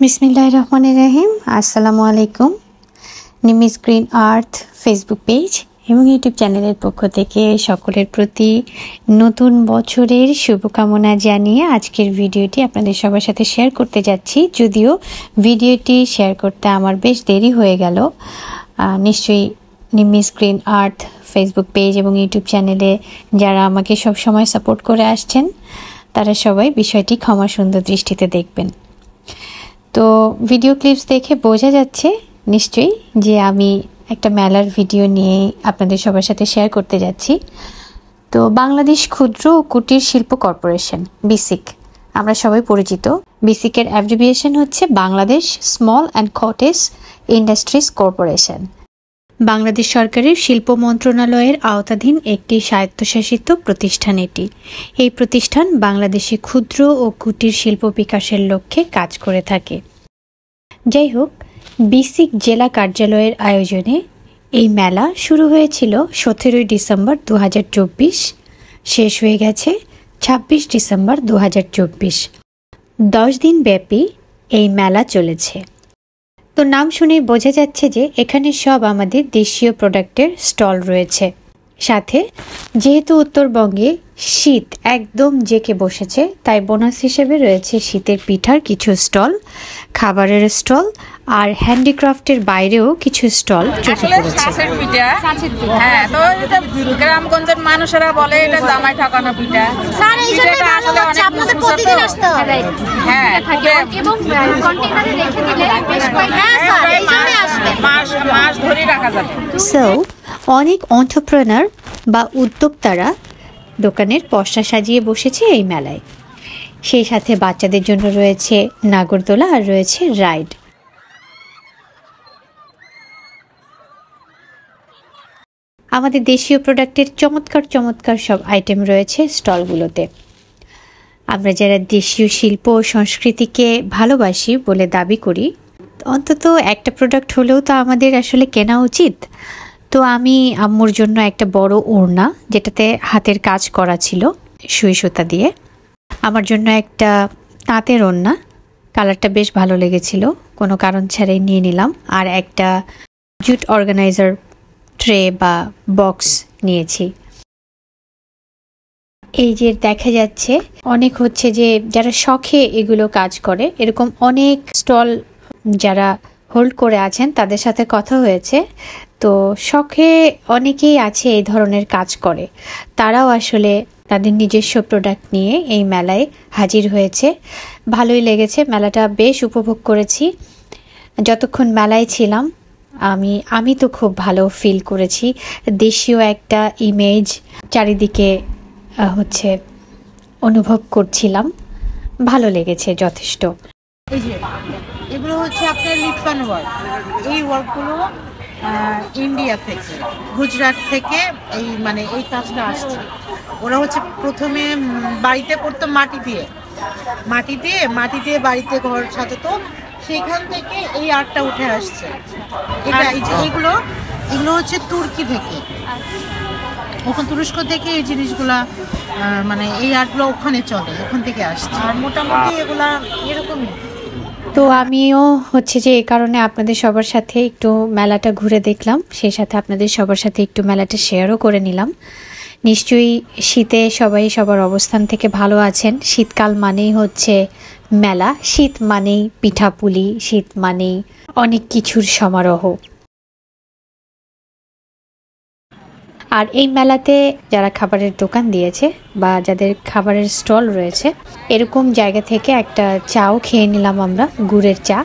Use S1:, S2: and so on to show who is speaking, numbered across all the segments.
S1: বিসমিল্লাহির রহমানির রহিম। আসসালামু আলাইকুম। নিমিস গ্রিন আর্থ ফেসবুক পেজ এবং ইউটিউব চ্যানেলের পক্ষ থেকে সকলের প্রতি নতুন বছরের শুভকামনা জানিয়ে আজকের ভিডিওটি আপনাদের সবার সাথে শেয়ার করতে যাচ্ছি। যদিও ভিডিওটি শেয়ার করতে আমার বেশ দেরি হয়ে গেল, নিশ্চয়ই নিমিস গ্রিন আর্থ ফেসবুক পেজ এবং ইউটিউব চ্যানেলে যারা আমাকে সব সময় সাপোর্ট করে আসছেন তারা সবাই বিষয়টি ক্ষমা সুন্দর দৃষ্টিতে দেখবেন। তো ভিডিও ক্লিপস দেখে বোঝা যাচ্ছে নিশ্চয়ই যে আমি একটা মেলার ভিডিও নিয়ে আপনাদের সবার সাথে শেয়ার করতে যাচ্ছি। তো বাংলাদেশ ক্ষুদ্র ও কুটির শিল্প কর্পোরেশন, বিসিক আমরা সবাই পরিচিত। বিসিকের অ্যাব্রিভিয়েশন হচ্ছে Bangladesh small and cottage industries corporation. Bangladesh সরকারের শিল্প মন্ত্রণালয়ের আওতাধীন একটি স্বায়ত্তশাসিত প্রতিষ্ঠান এটি। এই প্রতিষ্ঠান বাংলাদেশে ক্ষুদ্র ও কুটির শিল্প বিকাশের লক্ষ্যে কাজ করে থাকে। যাই হোক, বিসিক জেলা কার্যালয়ের আয়োজনে এই মেলা শুরু হয়েছিল 17 ডিসেম্বর 2024, শেষ হয়ে গেছে 26 ডিসেম্বর 2024। 10 দিন ব্যাপী এই মেলা চলেছে। তো নাম শুনেই বোঝা যাচ্ছে যে এখানে সব আমাদের দেশীয় প্রোডাক্টের স্টল রয়েছে। সাথে যেহেতু উত্তরবঙ্গে শীত একদম জেঁকে বসেছে, তাই বোনাস হিসেবে রয়েছে শীতের পিঠার কিছু স্টল, খাবারের স্টল আর হ্যান্ডিক্রাফটের বাইরেও কিছু স্টল চোখে পড়েছে।
S2: হ্যাঁ, তো এটা গ্রামগঞ্জের মানুষেরা বলে এটা জামাই ঠাকানো পিঠা।
S3: স্যার এই জন্য ভালো হচ্ছে আপনাদের প্রতিদিন আসতে হবে।
S2: হ্যাঁ,
S3: এবং কন্টেইনারে রেখে দিলে বেশ কয়েকদিন স্যার এই জন্য আসবে,
S2: মাস ধরে রাখা যাবে।
S1: সো অনেক এন্টারপ্রেনার বা উদ্যোক্তারা দোকানের পসরা সাজিয়ে বসেছে এই মেলায়। সেই সাথে বাচ্চাদের জন্য রয়েছে নাগরদোলা আর রয়েছে রাইড। আমাদের দেশীয় প্রোডাক্টের চমৎকার চমৎকার সব আইটেম রয়েছে স্টলগুলোতে। আমরা যারা দেশীয় শিল্প ও সংস্কৃতিকে ভালোবাসি বলে দাবি করি, অন্তত একটা প্রোডাক্ট হলেও তো আমাদের আসলে কেনা উচিত। তো আমি আম্মুর জন্য একটা বড় ওড়না, যেটাতে হাতের কাজ করা ছিল সুই সুতা দিয়ে, আমার জন্য একটা তাঁতের ওড়না, কালারটা বেশ ভালো লেগেছিল, কোনো কারণ ছাড়াই নিয়ে নিলাম। আর একটা জুট অর্গানাইজার ট্রে বা বক্স নিয়েছি। এই যে দেখা যাচ্ছে অনেক হচ্ছে যে যারা শখে এগুলো কাজ করে, এরকম অনেক স্টল যারা হোল্ড করে আছেন তাদের সাথে কথা হয়েছে। তো শখে অনেকেই আছে এই ধরনের কাজ করে, তারাও আসলে তাদের নিজস্ব প্রোডাক্ট নিয়ে এই মেলায় হাজির হয়েছে। ভালোই লেগেছে, মেলাটা বেশ উপভোগ করেছি। যতক্ষণ মেলায় ছিলাম আমি তো খুব ভালো ফিল করেছি। দেশীয় একটা ইমেজ চারিদিকে হচ্ছে অনুভব করছিলাম, ভালো লেগেছে যথেষ্ট।
S2: এই যে এগুলো হচ্ছে আপনার লিপকান ওয়ার্ক। এই ওয়ার্কগুলো ইন্ডিয়া থেকে, গুজরাট থেকে এই কাজটা আসছে। ওরা হচ্ছে প্রথমে বাড়িতে করতো মাটি দিয়ে বাড়িতে ঘর সাজাতো, সেখান থেকে এই আর্টটা উঠে আসছে। এটা এই যে এগুলো হচ্ছে তুর্কি থেকে, ওখান তুরস্ক থেকে এই জিনিসগুলা এই আর্টগুলো ওখানে চলে, ওখান থেকে আসছে। আর মোটামুটি এগুলা এরকমই।
S1: তো আমিও হচ্ছে যে এই কারণে আপনাদের সবার সাথে একটু মেলাটা ঘুরে দেখলাম, সেই সাথে আপনাদের সবার সাথে একটু মেলাটা শেয়ারও করে নিলাম। নিশ্চয়ই শীতে সবাই সবার অবস্থান থেকে ভালো আছেন। শীতকাল মানেই হচ্ছে মেলা, শীত মানেই পিঠাপুলি, শীত মানেই অনেক কিছুর সমারোহ। আর এই মেলাতে যারা খাবারের দোকান দিয়েছে বা যাদের খাবারের স্টল রয়েছে, এরকম জায়গা থেকে একটা চাও খেয়ে নিলাম আমরা, গুড়ের চা,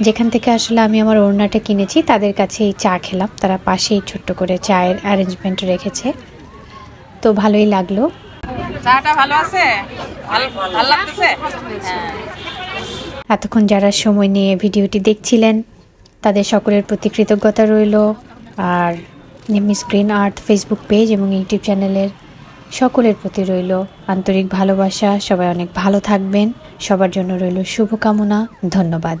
S1: যেখান থেকে আসলে আমি আমার ওড়নাটা কিনেছি তাদের কাছে এই চা খেলাম। তারা পাশেই ছোট্ট করে চায়ের অ্যারেঞ্জমেন্ট রেখেছে, তো ভালোই লাগলো।
S2: চাটা ভালো আছে, ভালো লাগতেছে।
S1: এতক্ষণ যারা সময় নিয়ে ভিডিওটি দেখছিলেন তাদের সকলের প্রতি কৃতজ্ঞতা রইল। আর নিমিস গ্রিন আর্থ ফেসবুক পেজ এবং ইউটিউব চ্যানেলের সকলের প্রতি রইল আন্তরিক ভালোবাসা। সবাই অনেক ভালো থাকবেন, সবার জন্য রইল শুভকামনা। ধন্যবাদ।